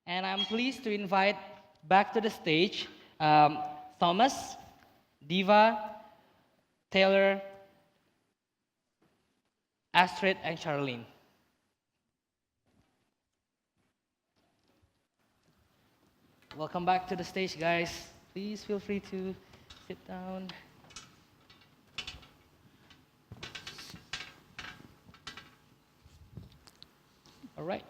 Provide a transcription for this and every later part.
And I'm pleased to invite back to the stage Thomas, Diva, Taylor, Astrid, and Charlene. Welcome back to the stage, guys. Please feel free to sit down. All right.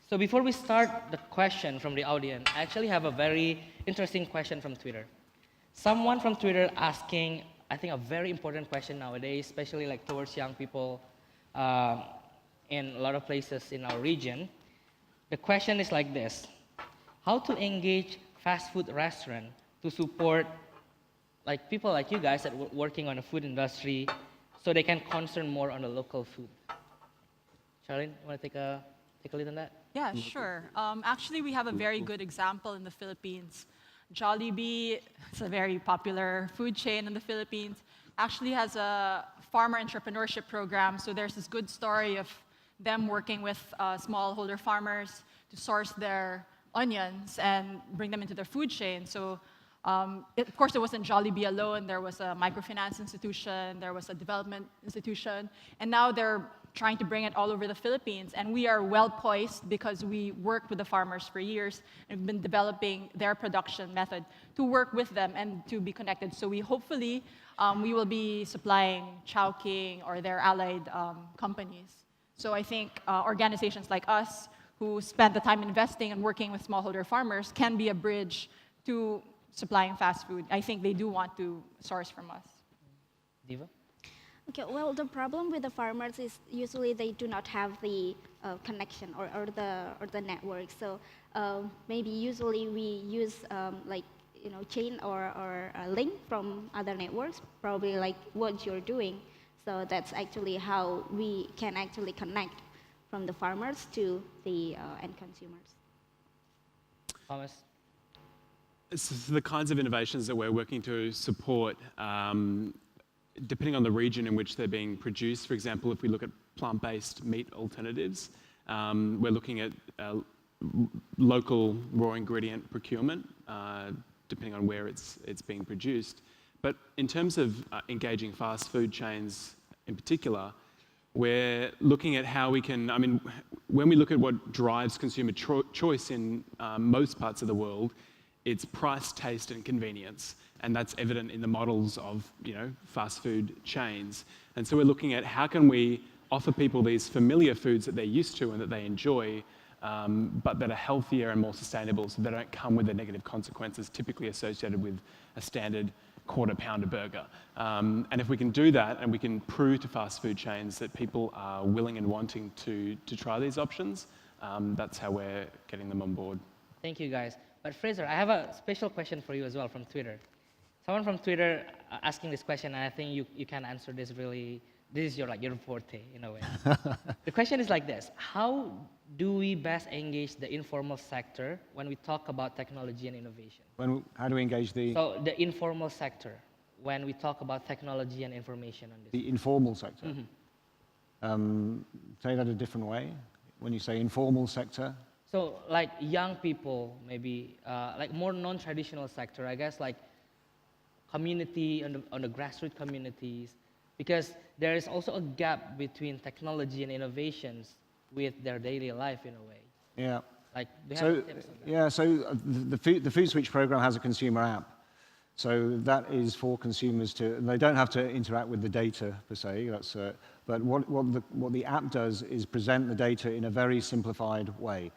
So before we start the question from the audience, I actually have a very interesting question from Twitter. Someone from Twitter asking, I think, a very important question nowadays, especially like towards young people in a lot of places in our region. The question is like this: how to engage fast food restaurant to support like people like you guys that working on the food industry so they can concern more on the local food? Charlene, want to take a lead on that? Yeah, sure. Actually, we have a very good example in the Philippines. Jollibee, it's a very popular food chain in the Philippines, actually has a farmer entrepreneurship program. So there's this good story of them working with smallholder farmers to source their onions and bring them into their food chain. So of course, it wasn't Jollibee alone. There was a microfinance institution, there was a development institution, and now they're trying to bring it all over the Philippines. And we are well poised because we worked with the farmers for years and have been developing their production method to work with them and to be connected. So we hopefully, we will be supplying Chowking or their allied companies. So I think organizations like us who spend the time investing and working with smallholder farmers can be a bridge to supplying fast food. I think they do want to source from us. Diva? Okay, well, the problem with the farmers is usually they do not have the connection or the network. So maybe usually we use chain or a link from other networks, probably like what you're doing. So that's actually how we can actually connect from the farmers to the end consumers. Thomas? So the kinds of innovations that we're working to support, depending on the region in which they're being produced. For example, if we look at plant-based meat alternatives, we're looking at local raw ingredient procurement, depending on where it's being produced. But in terms of engaging fast food chains in particular, we're looking at how we can, when we look at what drives consumer choice in most parts of the world, it's price, taste, and convenience. And that's evident in the models of fast food chains. And so we're looking at how can we offer people these familiar foods that they're used to and that they enjoy, but that are healthier and more sustainable, so they don't come with the negative consequences typically associated with a standard quarter-pounder burger. And if we can do that, and we can prove to fast food chains that people are willing and wanting to try these options, that's how we're getting them on board. Thank you, guys. But Fraser, I have a special question for you as well from Twitter. Someone from Twitter asking this question, and I think you can answer this really. This is your forte in a way. The question is like this: how do we best engage the informal sector when we talk about technology and innovation? How do we engage the? So the informal sector when we talk about technology and information on this. The informal sector. Mm-hmm. Say that a different way. When you say informal sector. So like young people, maybe like more non-traditional sector, I guess, like community on the grassroots communities, because there is also a gap between technology and innovations with their daily life in a way. Yeah. Like, do you have tips on that? Yeah. So the FoodSwitch program has a consumer app. So that is for consumers to. They don't have to interact with the data per se. That's. But what the app does is present the data in a very simplified way.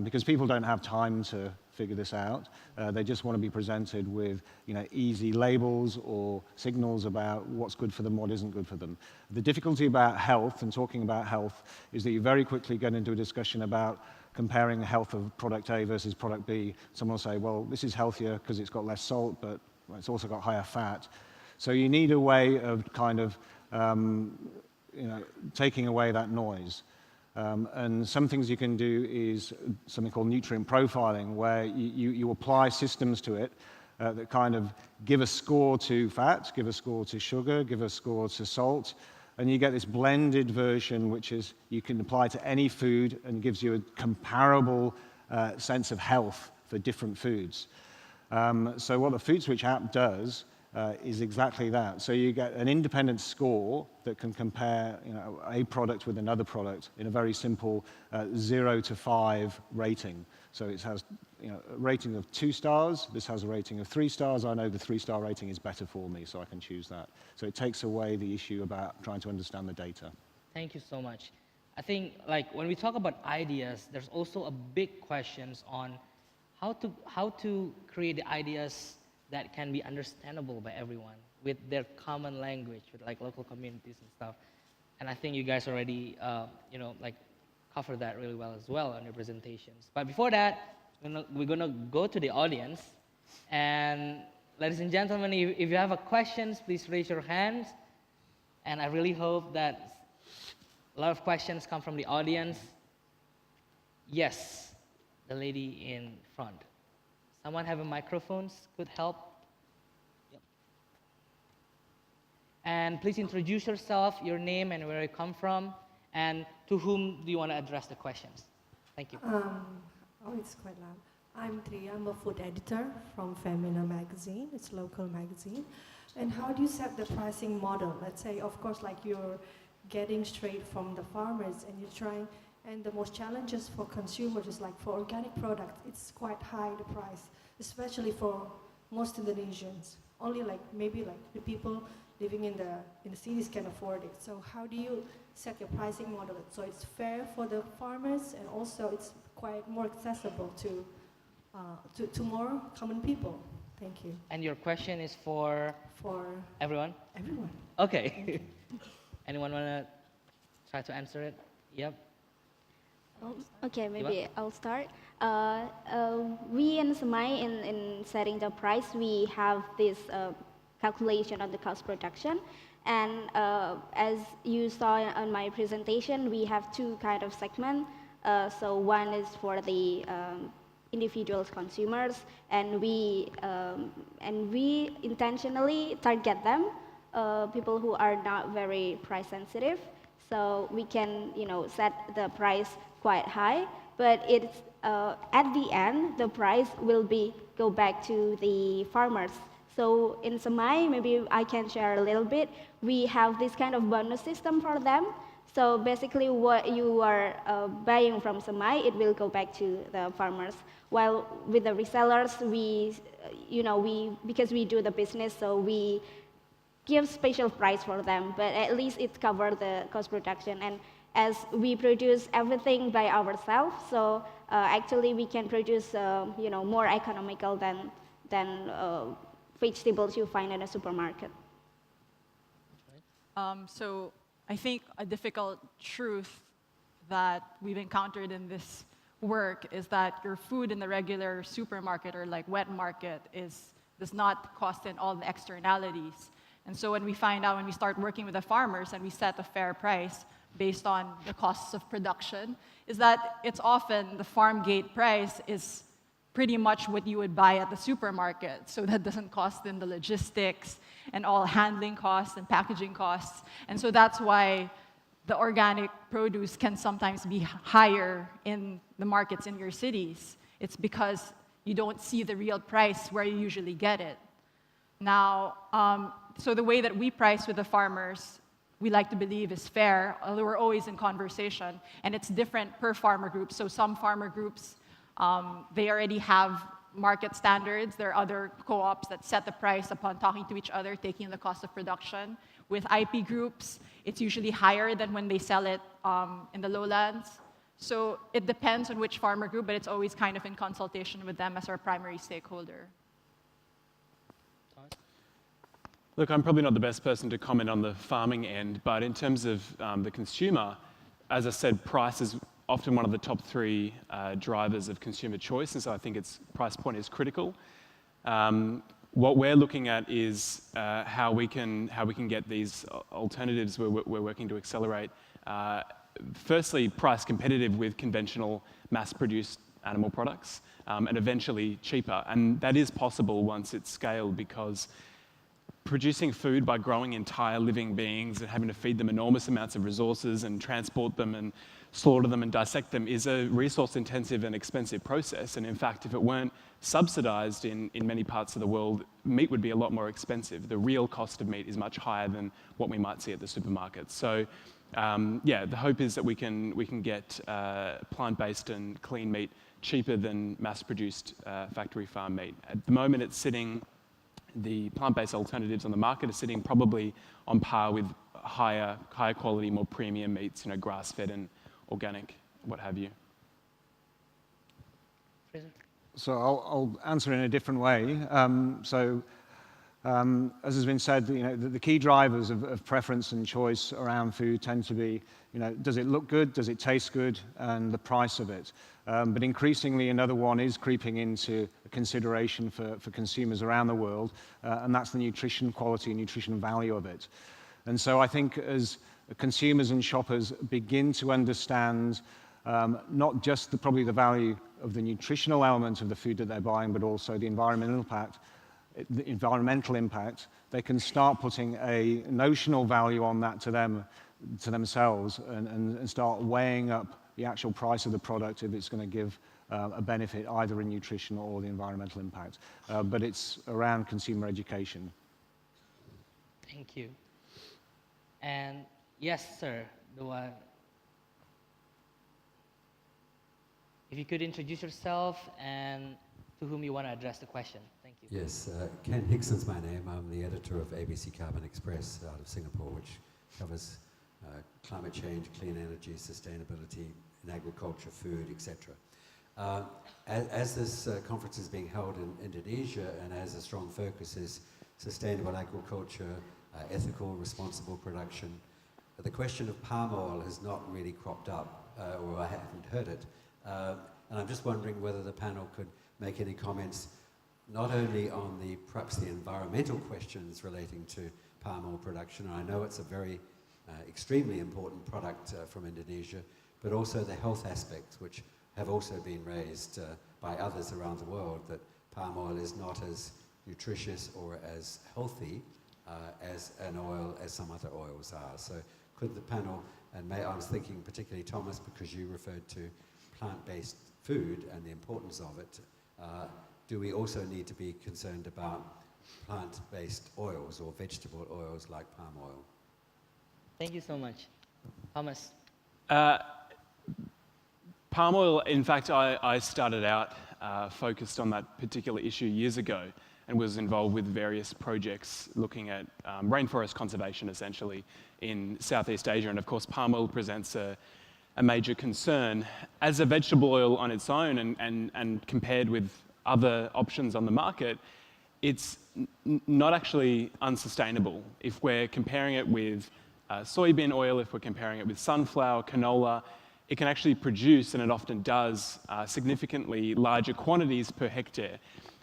Because people don't have time to figure this out. They just want to be presented with easy labels or signals about what's good for them, what isn't good for them. The difficulty about health and talking about health is that you very quickly get into a discussion about comparing the health of product A versus product B. Someone will say, well, this is healthier because it's got less salt, but it's also got higher fat. So you need a way of kind of taking away that noise. And some things you can do is something called nutrient profiling, where you apply systems to it that kind of give a score to fat, give a score to sugar, give a score to salt, and you get this blended version, which is you can apply to any food and gives you a comparable sense of health for different foods. So what the FoodSwitch app does is exactly that. So you get an independent score that can compare a product with another product in a very simple 0 to 5 rating. So it has a rating of 2 stars. This has a rating of 3 stars. I know the 3-star rating is better for me, so I can choose that. So it takes away the issue about trying to understand the data. Thank you so much. I think when we talk about ideas, there's also a big questions on how to create the ideas that can be understandable by everyone with their common language, with local communities and stuff. And I think you guys already cover that really well as well on your presentations. But before that, we're gonna go to the audience. And ladies and gentlemen, if you have questions, please raise your hands. And I really hope that a lot of questions come from the audience. Yes, the lady in front. Someone have a microphone? Could help? Yep. And please introduce yourself, your name and where you come from, and to whom do you want to address the questions? Thank you. Oh, it's quite loud. I'm Tri. I'm a food editor from Femina magazine. It's a local magazine. And how do you set the pricing model? Let's say, of course, you're getting straight from the farmers and you're trying, and the most challenges for consumers is for organic products, it's quite high, the price, especially for most Indonesians. Only maybe the people living in the cities can afford it. So how do you set your pricing model so it's fair for the farmers and also it's quite more accessible to more common people? Thank you. And your question is for everyone? Everyone. Okay. Anyone want to try to answer it? Yep. Okay, maybe I'll start. We in Semai, in setting the price, we have this calculation of the cost production. And as you saw on my presentation, we have 2 kind of segments. So one is for the individual consumers, and we intentionally target them, people who are not very price sensitive. So we can, set the price quite high, but it's at the end the price will go back to the farmers. So in Semai, maybe I can share a little bit. We have this kind of bonus system for them. So basically, what you are buying from Semai, it will go back to the farmers. While with the resellers, because we do the business, so we give special price for them. But at least it covers the cost production. And as we produce everything by ourselves, so actually we can produce more economical than vegetables you find in a supermarket. So I think a difficult truth that we've encountered in this work is that your food in the regular supermarket or wet market does not cost in all the externalities. And so when we start working with the farmers and we set a fair price based on the costs of production, is that it's often the farm gate price is pretty much what you would buy at the supermarket. So that doesn't cost in the logistics and all handling costs and packaging costs. And so that's why the organic produce can sometimes be higher in the markets in your cities. It's because you don't see the real price where you usually get it. Now, so the way that we price with the farmers, we like to believe is fair, although we're always in conversation, and it's different per farmer group. So some farmer groups, they already have market standards. There are other co-ops that set the price upon talking to each other, taking the cost of production. With IP groups, it's usually higher than when they sell it in the lowlands. So it depends on which farmer group, but it's always kind of in consultation with them as our primary stakeholder. Look, I'm probably not the best person to comment on the farming end, but in terms of the consumer, as I said, price is often one of the top 3 drivers of consumer choice, and so I think its price point is critical. What we're looking at is how we can get these alternatives we're working to accelerate. Firstly, price competitive with conventional mass-produced animal products, and eventually cheaper. And that is possible once it's scaled, because producing food by growing entire living beings and having to feed them enormous amounts of resources and transport them and slaughter them and dissect them is a resource-intensive and expensive process. And in fact, if it weren't subsidized in many parts of the world, meat would be a lot more expensive. The real cost of meat is much higher than what we might see at the supermarkets. So yeah, the hope is that we can get plant-based and clean meat cheaper than mass-produced factory farm meat. At the moment, the plant-based alternatives on the market are sitting probably on par with higher quality, more premium meats, grass-fed and organic, what have you. Fraser? So I'll answer in a different way. As has been said, the key drivers of preference and choice around food tend to be, does it look good, does it taste good, and the price of it. But increasingly, another one is creeping into consideration for consumers around the world, and that's the nutrition quality and nutrition value of it. And so I think as consumers and shoppers begin to understand not just probably the value of the nutritional element of the food that they're buying, but also the environmental impact, they can start putting a notional value on that to themselves and start weighing up the actual price of the product if it's going to give a benefit either in nutrition or the environmental impact. But it's around consumer education. Thank you. And yes, sir, the one. If you could introduce yourself and to whom you want to address the question. Thank you. Yes, Ken Hickson's my name. I'm the editor of ABC Carbon Express out of Singapore, which covers climate change, clean energy, sustainability in agriculture, food, etc. As this conference is being held in Indonesia and as a strong focus is sustainable agriculture, ethical, responsible production, the question of palm oil has not really cropped up, or I haven't heard it. And I'm just wondering whether the panel could make any comments not only on perhaps the environmental questions relating to palm oil production, and I know it's a very extremely important product from Indonesia, but also the health aspects which have also been raised by others around the world, that palm oil is not as nutritious or as healthy as an oil as some other oils are. So could the panel, and I was thinking particularly Thomas, because you referred to plant-based food and the importance of it, do we also need to be concerned about plant-based oils or vegetable oils like palm oil? Thank you so much. Thomas? Palm oil, in fact, I started out focused on that particular issue years ago and was involved with various projects looking at rainforest conservation, essentially, in Southeast Asia. And of course, palm oil presents a major concern. As a vegetable oil on its own and compared with other options on the market, it's not actually unsustainable. If we're comparing it with soybean oil, if we're comparing it with sunflower, canola, it can actually produce, and it often does, significantly larger quantities per hectare.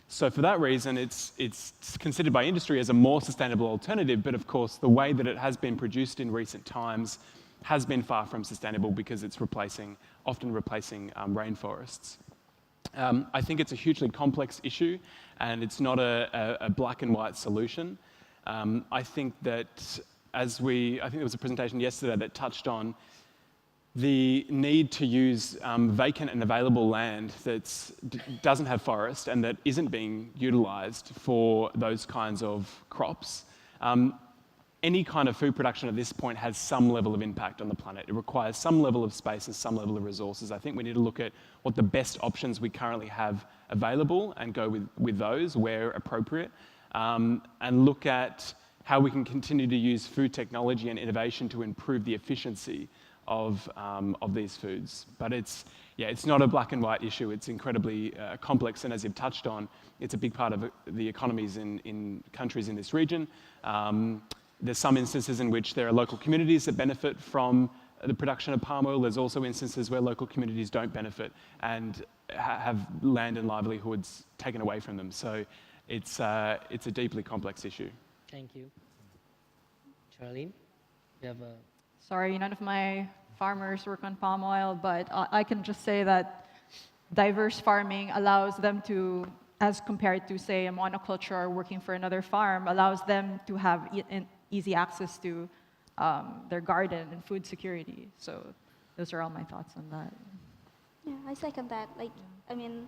So for that reason, it's considered by industry as a more sustainable alternative, but of course the way that it has been produced in recent times has been far from sustainable because it's often replacing rainforests. I think it's a hugely complex issue, and it's not a black and white solution. I think that I think there was a presentation yesterday that touched on the need to use vacant and available land that doesn't have forest and that isn't being utilised for those kinds of crops. Any kind of food production at this point has some level of impact on the planet. It requires some level of space and some level of resources. I think we need to look at what the best options we currently have available and go with those where appropriate, and look at how we can continue to use food technology and innovation to improve the efficiency of these foods. But it's not a black and white issue. It's incredibly complex, and as you've touched on, it's a big part of the economies in countries in this region. There's some instances in which there are local communities that benefit from the production of palm oil. There's also instances where local communities don't benefit and have land and livelihoods taken away from them. So it's a deeply complex issue. Thank you. Charlene, you have a... Sorry, none of my farmers work on palm oil, but I can just say that diverse farming allows them to as compared to, say, a monoculture or working for another farm, allows them to have easy access to their garden and food security. So those are all my thoughts on that. Yeah, I second that. Like, I mean,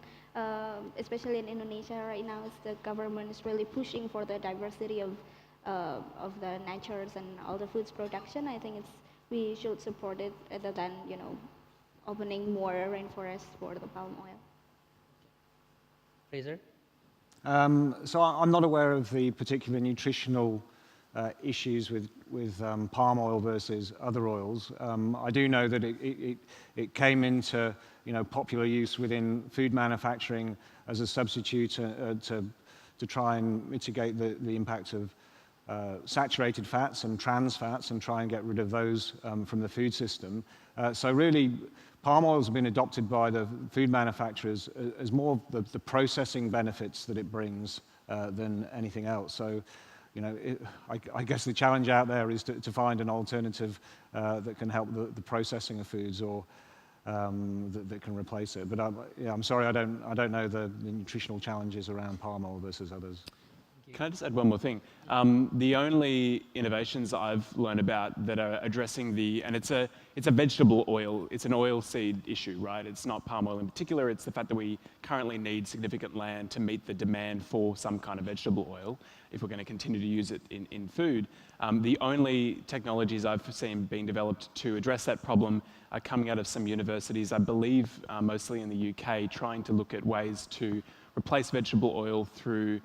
especially in Indonesia right now, the government is really pushing for the diversity of the natures and all the foods production. I think we should support it rather than opening more rainforests for the palm oil. Fraser? So I'm not aware of the particular nutritional issues with palm oil versus other oils. I do know that it came into popular use within food manufacturing as a substitute to try and mitigate the impact of saturated fats and trans fats and try and get rid of those from the food system. So really, palm oil has been adopted by the food manufacturers as more the processing benefits that it brings than anything else. So, I guess the challenge out there is to find an alternative that can help the processing of foods or that can replace it. But I'm sorry, I don't know the nutritional challenges around palm oil versus others. Can I just add one more thing? The only innovations I've learned about that are addressing and it's a vegetable oil, it's an oil seed issue, right? It's not palm oil in particular, it's the fact that we currently need significant land to meet the demand for some kind of vegetable oil if we're going to continue to use it in food. The only technologies I've seen being developed to address that problem are coming out of some universities, I believe mostly in the UK, trying to look at ways to replace vegetable oil through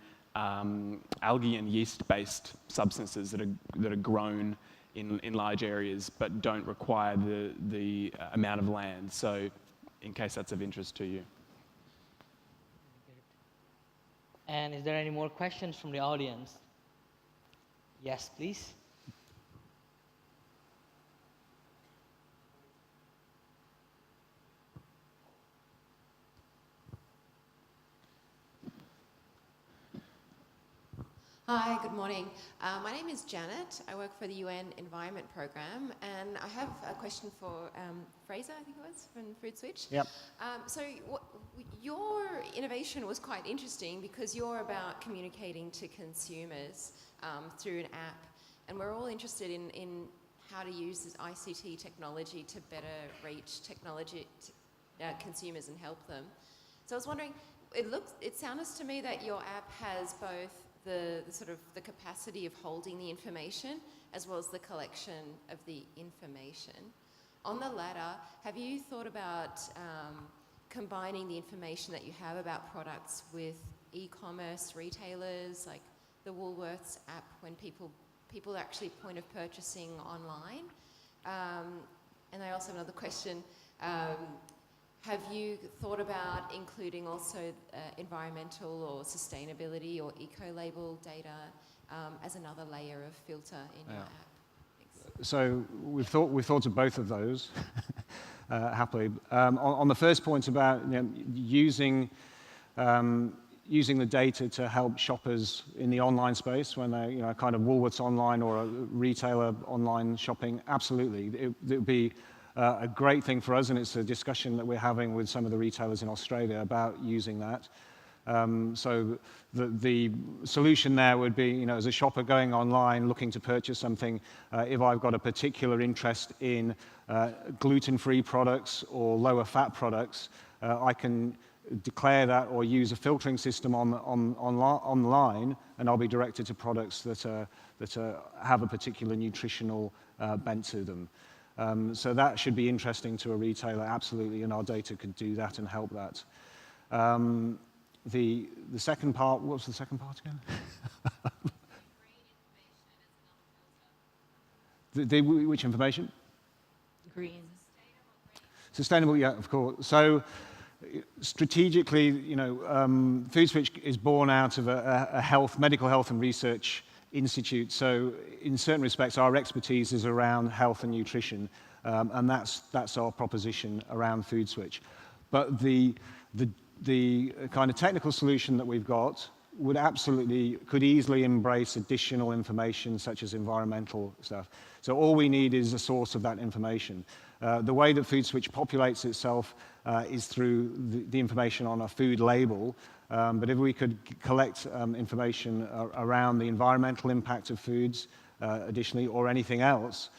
algae and yeast-based substances that are grown in large areas but don't require the amount of land. So, in case that's of interest to you. And is there any more questions from the audience? Yes, please. Hi, good morning. My name is Janet. I work for the UN Environment Program, and I have a question for Fraser, I think it was, from FoodSwitch. Yep. So your innovation was quite interesting because you're about communicating to consumers through an app, and we're all interested in how to use this ICT technology to better reach consumers and help them. So I was wondering, it sounds to me that your app has both the sort of the capacity of holding the information as well as the collection of the information. On the latter, have you thought about combining the information that you have about products with e-commerce retailers like the Woolworths app when people actually point of purchasing online? And I also have another question. Have you thought about including also environmental or sustainability or eco-label data as another layer of filter in your app? Thanks. So we've thought of both of those happily. On the first point about using the data to help shoppers in the online space when they're kind of Woolworths online or a retailer online shopping, absolutely. It would be a great thing for us, and it's a discussion that we're having with some of the retailers in Australia about using that. So the solution there would be, as a shopper going online looking to purchase something, if I've got a particular interest in gluten-free products or lower fat products, I can declare that or use a filtering system online, and I'll be directed to products that have a particular nutritional bent to them. So that should be interesting to a retailer, absolutely, and our data could do that and help that. The second part, what was the second part again? Which information? Green. Sustainable, yeah, of course. So strategically, FoodSwitch is born out of a medical health and research institute. So in certain respects, our expertise is around health and nutrition, and that's our proposition around FoodSwitch. But the kind of technical solution that we've got could easily embrace additional information such as environmental stuff. So all we need is a source of that information. The way that FoodSwitch populates itself is through the information on a food label, But if we could collect information around the environmental impact of foods, additionally, or anything else,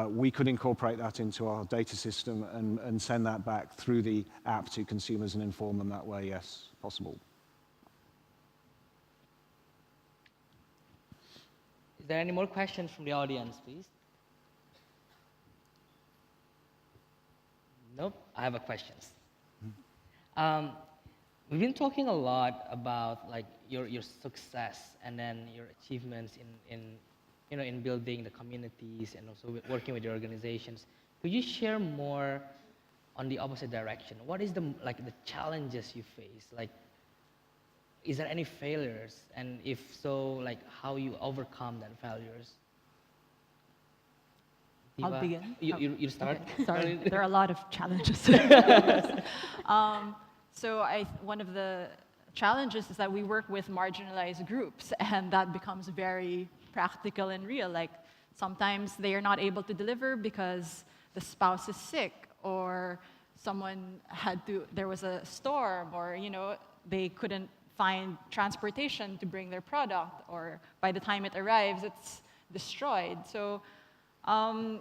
we could incorporate that into our data system and send that back through the app to consumers and inform them that way, yes, possible. Is there any more questions from the audience, please? Nope, I have a questions. We've been talking a lot about like your success and then your achievements in building the communities and also working with your organizations. Could you share more on the opposite direction? What is the challenges you face? Like, is there any failures? And if so, like how you overcome that failures? Diva, I'll begin. You start. Okay. Sorry, there are a lot of challenges. So one of the challenges is that we work with marginalized groups, and that becomes very practical and real. Like sometimes they are not able to deliver because the spouse is sick, or there was a storm, or they couldn't find transportation to bring their product, or by the time it arrives, it's destroyed. So, and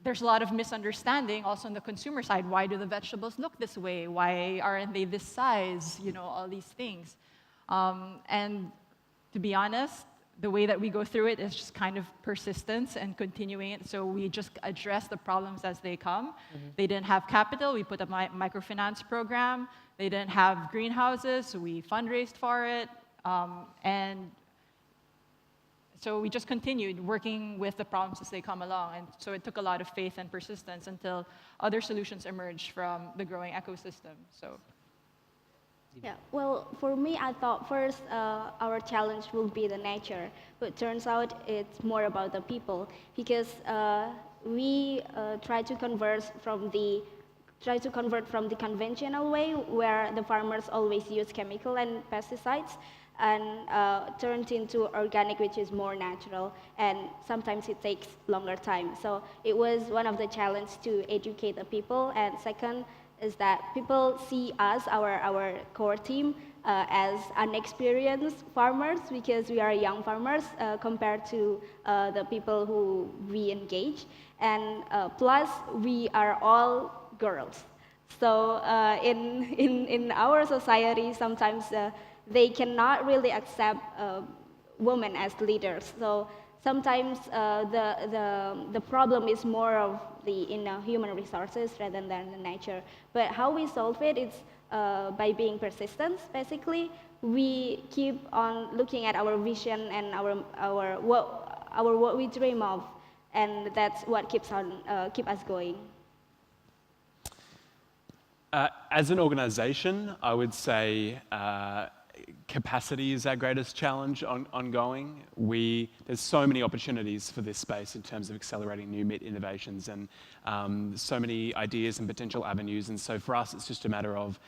there's a lot of misunderstanding also on the consumer side. Why do the vegetables look this way? Why aren't they this size? All these things. And to be honest, the way that we go through it is just kind of persistence and continuing it. So we just address the problems as they come. Mm-hmm. They didn't have capital, we put a microfinance program. They didn't have greenhouses, so we fundraised for it. And so we just continued working with the problems as they come along. And so it took a lot of faith and persistence until other solutions emerged from the growing ecosystem. So. Yeah, well, for me, I thought first our challenge will be the nature, but turns out it's more about the people, because we try to convert from the conventional way, where the farmers always use chemical and pesticides, and turned into organic, which is more natural, and sometimes it takes longer time. So it was one of the challenges to educate the people, and second is that people see us, our core team, as unexperienced farmers, because we are young farmers compared to the people who we engage, and plus we are all girls. So in our society, sometimes they cannot really accept women as leaders. So sometimes the problem is more of the human resources rather than the nature. But how we solve it is by being persistent. Basically, we keep on looking at our vision and what we dream of, and that's what keep us going. As an organization, I would say capacity is our greatest challenge ongoing. There's so many opportunities for this space in terms of accelerating new meat innovations, and so many ideas and potential avenues. And so for us, it's just a matter of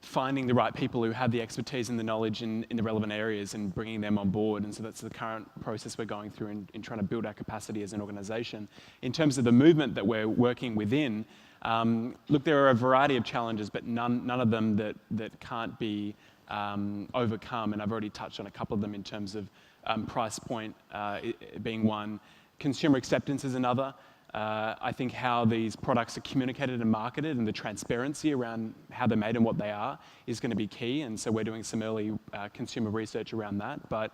finding the right people who have the expertise and the knowledge in the relevant areas and bringing them on board. And so that's the current process we're going through in trying to build our capacity as an organization. In terms of the movement that we're working within, look, there are a variety of challenges, but none of them that can't be overcome, and I've already touched on a couple of them in terms of price point being one. Consumer acceptance is another. I think how these products are communicated and marketed and the transparency around how they're made and what they are is going to be key, and so we're doing some early consumer research around that. But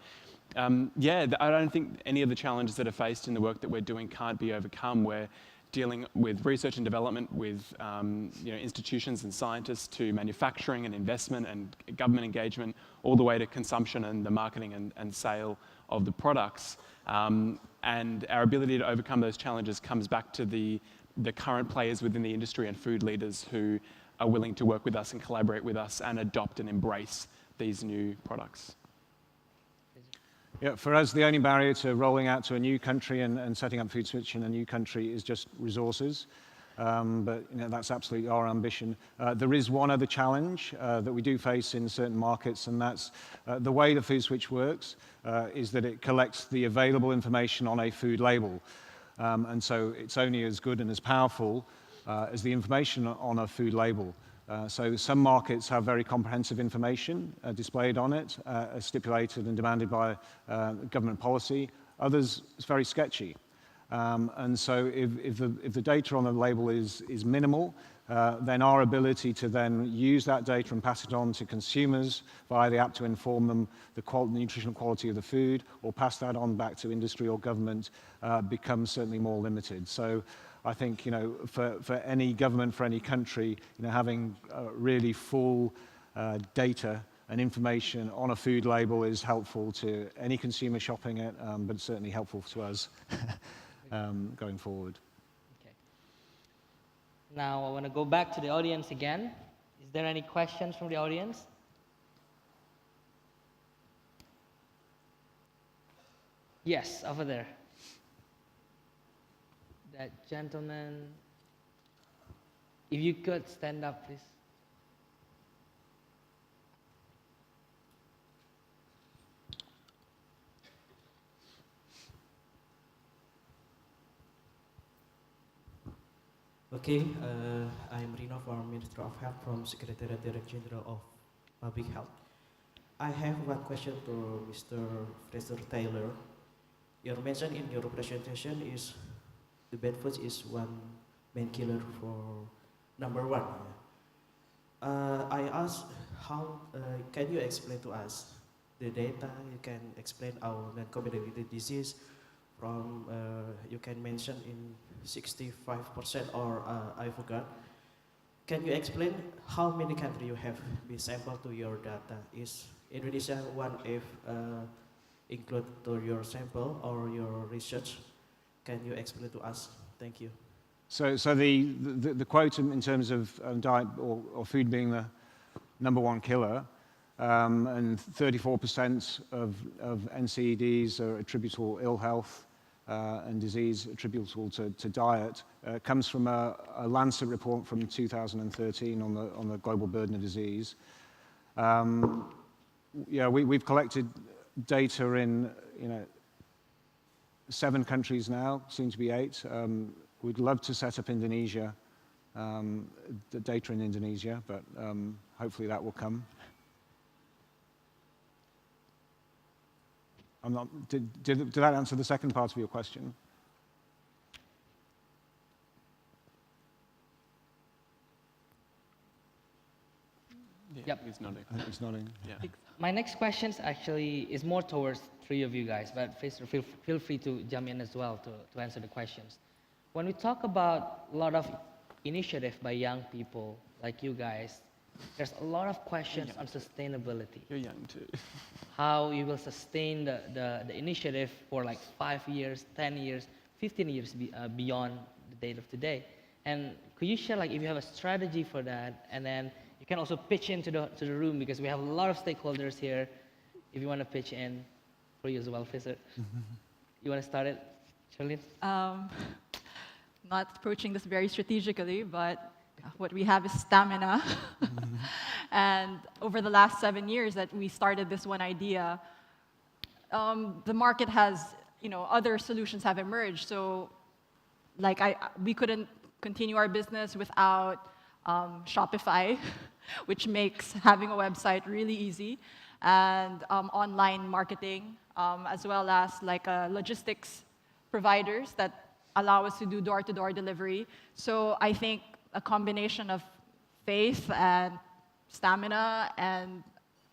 yeah, I don't think any of the challenges that are faced in the work that we're doing can't be overcome. We're dealing with research and development, with institutions and scientists, to manufacturing and investment and government engagement, all the way to consumption and the marketing and sale of the products. And our ability to overcome those challenges comes back to the current players within the industry and food leaders who are willing to work with us and collaborate with us and adopt and embrace these new products. Yeah, for us, the only barrier to rolling out to a new country and setting up FoodSwitch in a new country is just resources. But that's absolutely our ambition. There is one other challenge that we do face in certain markets, and that's the way the FoodSwitch works is that it collects the available information on a food label. And so it's only as good and as powerful as the information on a food label. So some markets have very comprehensive information displayed on it, stipulated and demanded by government policy. Others, it's very sketchy. And so if the data on the label is minimal, then our ability to then use that data and pass it on to consumers via the app to inform them the nutritional quality of the food, or pass that on back to industry or government, becomes certainly more limited. So I think, for any government, for any country, having really full data and information on a food label is helpful to any consumer shopping it, but certainly helpful to us going forward. Okay. Now I want to go back to the audience again. Is there any questions from the audience? Yes, over there. That gentleman. If you could stand up, please. Okay, I'm Rino from Ministry of Health from Secretariat Director General of Public Health. I have one question to Mr. Fraser Taylor. You mentioned in your presentation is the bad food is one main killer for number one. I asked how can you explain to us the data? You can explain our non-communicable disease from you can mention in 65% or I forgot. Can you explain how many countries you have been sampled to your data? Is Indonesia one if include to your sample or your research? Can you explain to us? Thank you. So the quote in terms of diet or food being the number one killer, and 34% of NCEDs are attributable ill health and disease attributable to diet, comes from a Lancet report from 2013 on the global burden of disease. We've collected data in 7 countries now, soon to be 8. We'd love to set up Indonesia, the data in Indonesia, but hopefully that will come. Did that answer the second part of your question? Yeah, Yep. he's nodding. I think it's nodding. Yeah. My next question actually is more towards 3 of you guys, but Fraser, feel free to jump in as well to answer the questions. When we talk about a lot of initiative by young people like you guys, there's a lot of questions on sustainability. You're young too. How you will sustain the initiative for like 5 years, 10 years, 15 years beyond the date of today. And could you share, like, if you have a strategy for that, and then you can also pitch into the room, because we have a lot of stakeholders here. If you want to pitch in for you as well, Fraser. You want to start it, Charlene? Not approaching this very strategically, but what we have is stamina. And over the last 7 years that we started this one idea, the market has, other solutions have emerged. So, like, we couldn't continue our business without Shopify, which makes having a website really easy, and online marketing, as well as like logistics providers that allow us to do door-to-door delivery. So I think a combination of faith and stamina, and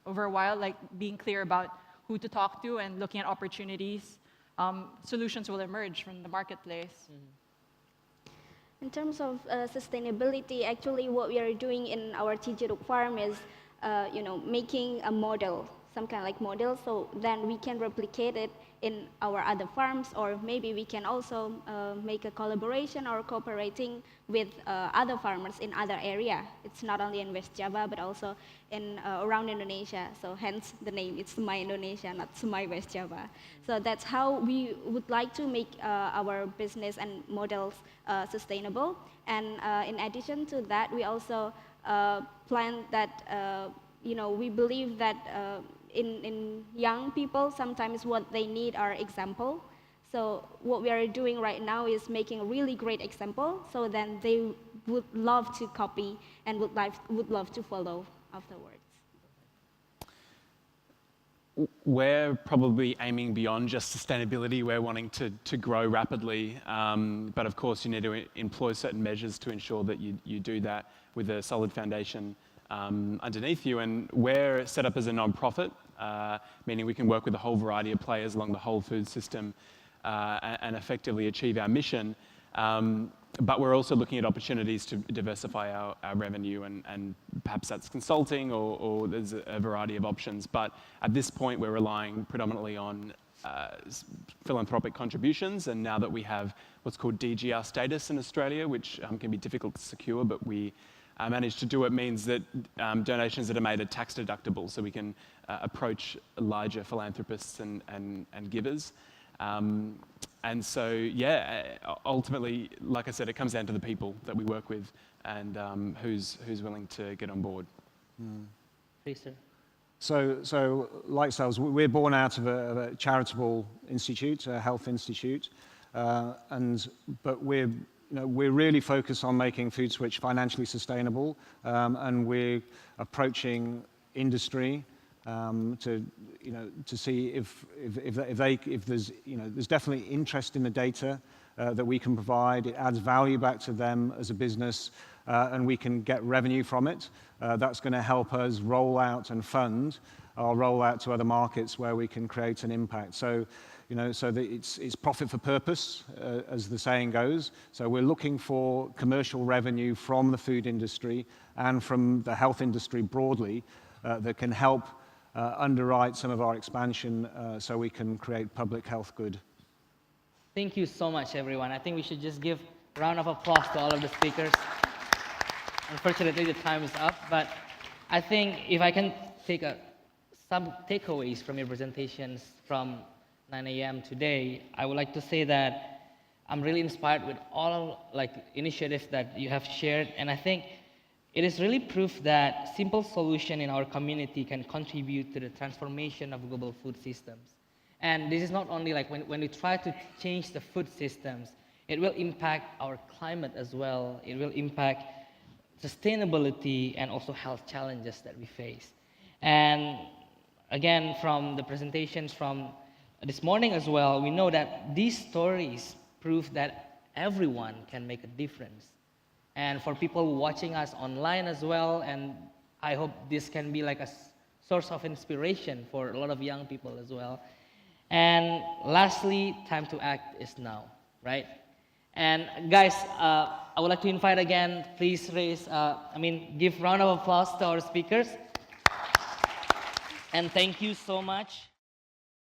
over a while, like, being clear about who to talk to and looking at opportunities, solutions will emerge from the marketplace. In terms of sustainability, actually what we are doing in our Cijeruk farm is, making a model, some kind of like model, so then we can replicate it in our other farms, or maybe we can also make a collaboration or cooperating with other farmers in other area. It's not only in West Java, but also in around Indonesia. So hence the name, it's Semai Indonesia, not Semai West Java. So that's how we would like to make our business and models sustainable. And in addition to that, we also plan that, we believe that in young people, sometimes what they need are example. So what we are doing right now is making a really great example, so then they would love to copy and would love to follow afterwards? We're probably aiming beyond just sustainability. We're wanting to grow rapidly, but of course you need to employ certain measures to ensure that you do that with a solid foundation underneath you. And we're set up as a non-profit, meaning we can work with a whole variety of players along the whole food system and effectively achieve our mission. But we're also looking at opportunities to diversify our revenue, and perhaps that's consulting or there's a variety of options. But at this point, we're relying predominantly on philanthropic contributions, and now that we have what's called DGR status in Australia, which can be difficult to secure, but we managed to do it, means that donations that are made are tax deductible, so we can approach larger philanthropists and givers. And so, yeah, ultimately, like I said, it comes down to the people that we work with and who's willing to get on board. Fraser. So like ourselves, we're born out of a charitable institute, a health institute, but we're really focused on making FoodSwitch financially sustainable, and we're approaching industry to see if there's there's definitely interest in the data that we can provide. It adds value back to them as a business, and we can get revenue from it. That's going to help us roll out and fund our rollout to other markets where we can create an impact. So, so that it's profit for purpose, as the saying goes. So we're looking for commercial revenue from the food industry and from the health industry broadly that can help underwrite some of our expansion so we can create public health good. Thank you so much, everyone. I think we should just give a round of applause to all of the speakers. Unfortunately, the time is up, but I think if I can take some takeaways from your presentations from 9 a.m. today, I would like to say that I'm really inspired with all initiatives that you have shared, and I think it is really proof that simple solution in our community can contribute to the transformation of global food systems. And this is not only when we try to change the food systems, it will impact our climate as well. It will impact sustainability and also health challenges that we face. And again, from the presentations from this morning as well, we know that these stories prove that everyone can make a difference. And for people watching us online as well, and I hope this can be like a source of inspiration for a lot of young people as well. And lastly, time to act is now, right? And guys, I would like to invite again, please give round of applause to our speakers. And thank you so much.